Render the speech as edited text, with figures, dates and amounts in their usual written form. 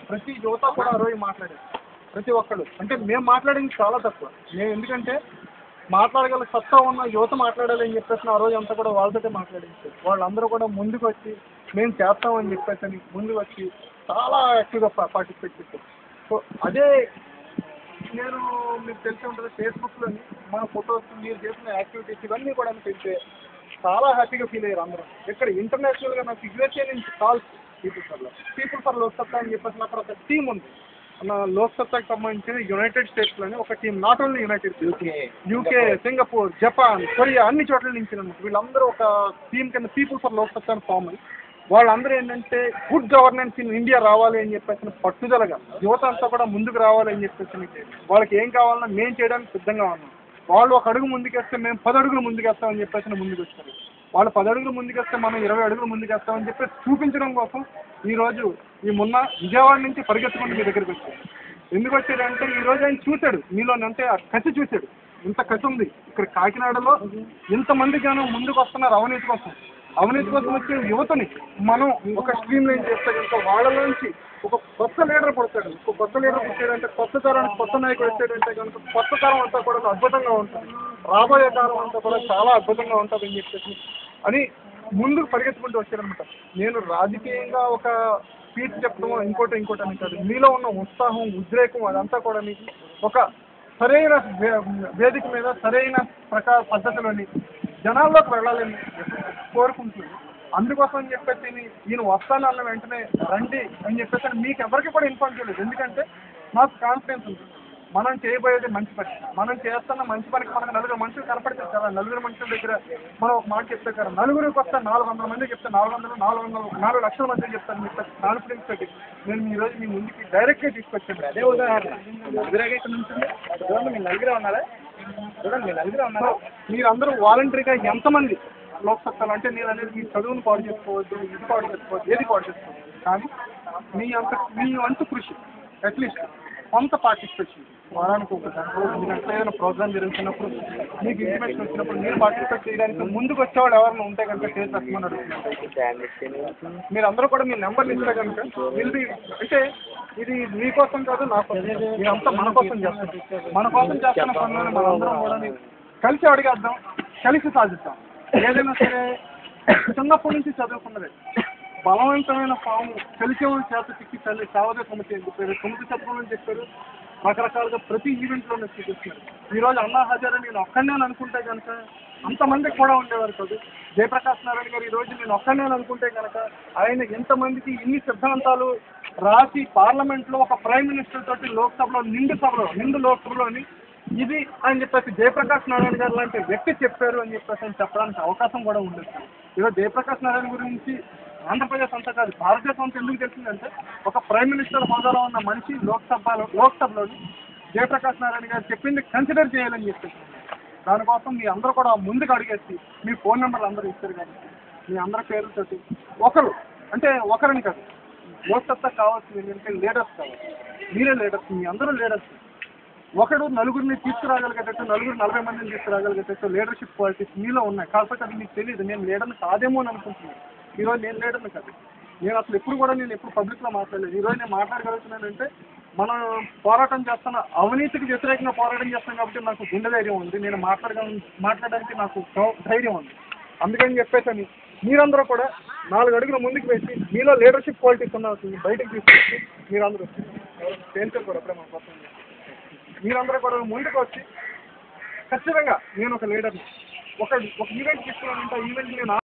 ప్రతి యువత కూడా ఆ రోజు మాట్లాడారు. ప్రతి ఒక్కళ్ళు అంటే మేము మాట్లాడింది చాలా తక్కువ. మేము ఎందుకంటే మాట్లాడగల సత్తా ఉన్న యువత మాట్లాడాలి అని చెప్పేసి ఆ రోజు అంతా కూడా వాళ్ళతోటే మాట్లాడించారు. వాళ్ళందరూ కూడా ముందుకు వచ్చి మేము చేస్తామని చెప్పేసి ముందుకు వచ్చి చాలా యాక్టివ్గా పార్టిసిపేట్ చేశారు. సో అదే నేను మీకు తెలిసి ఉంటుంది ఫేస్బుక్లోని మన ఫొటోస్ మీరు చేసిన యాక్టివిటీస్ ఇవన్నీ కూడా తెలిసే చాలా హ్యాపీగా ఫీల్ అయ్యారు అందరూ. ఇక్కడ ఇంటర్నేషనల్గా నాకు యూఎస్ఏ నుంచి కాల్స్ పీపుల్ ఫర్ లోక్సత్తా అని చెప్పేసి అక్కడ ఒక టీం ఉంది. మన లోక్సత్తాకి సంబంధించిన యునైటెడ్ స్టేట్స్లోనే ఒక team, not only United UK, Singapore, Japan, Korea అన్ని చోట్ల నుంచి అనమాట. వీళ్ళందరూ ఒక టీం కింద పీపుల్ ఫర్ లోక్సత్తా అని ఫామ్ అయ్యి వాళ్ళందరూ ఏంటంటే గుడ్ గవర్నెన్స్ ఇన్ ఇండియా రావాలి అని చెప్పేసి పట్టుదలగా యువత అంతా కూడా ముందుకు రావాలి అని చెప్పేసి వాళ్ళకి ఏం కావాలన్నా మేము చేయడానికి సిద్ధంగా ఉన్నాం. వాళ్ళు ఒక అడుగు ముందుకేస్తే మేము 10 అడుగులు ముందుకేస్తామని చెప్పేసి ముందుకు వచ్చారు. వాళ్ళు 10 అడుగులు ముందుకేస్తే మనం 20 అడుగులు ముందుకేస్తామని చెప్పేసి చూపించడం కోసం ఈరోజు మొన్న విజయవాడ నుంచి పరిగెత్తుకుంటూ మీ దగ్గరికి వచ్చారు. ఎందుకు వచ్చారంటే ఈరోజు ఆయన చూశాడు మీలో అంటే ఆ కసి చూశాడు. ఇంత కసి ఉంది ఇక్కడ కాకినాడలో, ఇంతమంది జనం ముందుకు వస్తున్నారు అవినీతి కోసం. అవినీతి కోసం వచ్చే యువతని మనం ఒక స్ట్రీమ్ లైన్ చేస్తే కనుక వాళ్ళలోంచి ఒక కొత్త లీడర్ పడతాడు. ఒక కొత్త లీడర్ వచ్చాడంటే కొత్త తరానికి కొత్త నాయకుడు వచ్చాడంటే కనుక కొత్త తరం అంతా కూడా అద్భుతంగా ఉంటుంది. రాబోయే కాలం అంతా కూడా చాలా అద్భుతంగా ఉంటుంది అని చెప్పేసి అని ముందుకు పరిగెత్తుకుంటూ వచ్చారనమాట. నేను రాజకీయంగా ఒక స్పీచ్ చెప్పడమో ఇంకోటి అని కాదు, మీలో ఉన్న ఉత్సాహం, ఉద్రేకం అదంతా కూడా మీకు ఒక సరైన వేదిక మీద సరైన పద్ధతిలోని జనాల్లోకి వెళ్ళాలని కోరుకుంటున్నాను. అందుకోసం అని చెప్పేసి ఈయన వస్తాను అన్న వెంటనే రండి అని చెప్పేసి మీకు ఎవరికి కూడా ఇన్ఫార్మ్ చేయలేదు. ఎందుకంటే నాకు కాన్ఫిడెన్స్ ఉంది మనం చేయబోయేది మంచి పని. మనం చేస్తున్న మంచి పనికి మనకు 4 మనుషులు కనపడతారు కదా. 4 మనుషుల దగ్గర మనం ఒక మాట చెప్తే కదా, నలుగురికి వస్తే 400 మంది చెప్తే 4 లక్షల మంది చెప్తాను చెప్పేసి కాన్ఫిడెన్స్ పెట్టి నేను ఈరోజు మీ ముందుకి డైరెక్ట్గా తీసుకొచ్చాను. అదే ఉదాహరణ నలుగురే ఇక్కడ ఉంటుంది. చూడండి మీరు నలుగురే ఉన్నారా, చూడండి మీరు నలుగురే ఉన్నారా. మీరందరూ వాలంటరీగా ఎంతమంది లోక్సత్తాలు అంటే నేను అనేది మీ చదువును పాడు చేసుకోవద్దు, ఇది పాడు చేసుకోవద్దు, ఏది పాడు చేసుకోవద్దు, కానీ మీ వంతు కృషి అట్లీస్ట్ కొంత పార్టిసిపేషన్ వారానికి ఒక గంటలో 2 గంటలు ఏదైనా ప్రోగ్రామ్ జరుగుతున్నప్పుడు మీకు ఇంటిమేషన్ వచ్చినప్పుడు మీరు పార్టిసిపేట్ చేయడానికి ముందుకు వచ్చేవాళ్ళు ఎవరైనా ఉంటే కనుక చేసి తక్కువని అడుగుతున్నారు. మీరు అందరూ కూడా మీ నెంబర్లు ఇస్తే కనుక వీళ్ళు అంటే ఇది మీకోసం కాదు నా కోసం, ఇదంతా మన కోసం చేస్తాం. మన కోసం చేస్తున్న పనులను మనందరం కూడా కలిసి అడిగేద్దాం, కలిసి సాధిస్తాం. ఏదైనా సరే చిన్నప్పటి నుంచి చదువుకున్నదే బలవంతమైన పాము కలిసేవాళ్ళు చేత చిక్కి తల్లి సావదే సమితి అని చెప్పారు. సమితి చెప్పమని చెప్పారు. రకరకాలుగా ప్రతి ఈవెంట్లోనే చూపిస్తున్నారు. ఈరోజు అన్నా హజారే నేను ఒక్కడే అనుకుంటే కనుక అంతమందికి కూడా ఉండేవారు కాదు. జయప్రకాష్ నారాయణ గారు ఈరోజు నేను ఒక్కడే అనుకుంటే కనుక ఆయన ఎంతమందికి ఇన్ని సిద్ధాంతాలు రాసి పార్లమెంట్లో ఒక ప్రైమ్ మినిస్టర్ తోటి లోక్సభలో నిండు లోక్సభలోని ఇది అని చెప్పేసి జయప్రకాష్ నారాయణ గారు లాంటి వ్యక్తి చెప్పారు అని చెప్పేసి చెప్పడానికి అవకాశం కూడా ఉండదు. ఈరోజు జయప్రకాష్ నారాయణ గురించి ఆంధ్రప్రదేశ్ అంతా కాదు భారతదేశం అంతా ఎందుకు తెలిసిందంటే ఒక ప్రైమ్ మినిస్టర్ హోదాలో ఉన్న మనిషి లోక్సభలోని జయప్రకాష్ నారాయణ గారు చెప్పింది కన్సిడర్ చేయాలని చెప్పేసి దానికోసం మీ అందరూ కూడా ముందుకు అడిగేసి మీ ఫోన్ నెంబర్లు అందరూ ఇస్తారు కానీ మీ అందరి పేర్లతోటి ఒకరిని కాదు లోక్సత్తా కావాల్సింది ఏంటంటే లీడర్స్ కావాలి. మీరే లీడర్స్, మీ అందరూ లీడర్స్. ఒకడు నలుగురిని తీసుకురాగలిగేటట్టు 40 మందిని తీసుకురాగలిగేటట్టు లీడర్షిప్ క్వాలిటీస్ మీలో ఉన్నాయి. కాకపోతే అది మీకు తెలియదు. నేను లీడర్ని కాదేమో అని అనుకుంటున్నాను. ఈరోజు నేను లీడర్ని కాదు. నేను అసలు ఎప్పుడు పబ్లిక్లో మాట్లాడలేదు. ఈరోజు నేను మాట్లాడగలుగుతున్నానంటే మనం పోరాటం చేస్తున్న అవినీతికి వ్యతిరేకంగా పోరాటం చేస్తాం కాబట్టి నాకు గుండె ధైర్యం ఉంది. నేను మాట్లాడడానికి నాకు ధైర్యం ఉంది. అందుకని చెప్పేసి మీరందరూ కూడా 4 అడుగులు ముందుకు వేసి మీలో లీడర్షిప్ క్వాలిటీస్ ఉన్న బయటకు తీసుకొచ్చి మీరందరూ చేయించారు కూడా అప్పుడే మన కోసం మీరందరూ కూడా ముందుకు వచ్చి ఖచ్చితంగా నేను ఒక లీడర్ని ఒక ఈవెంట్ తీసుకున్నానంటే ఈవెంట్ నేను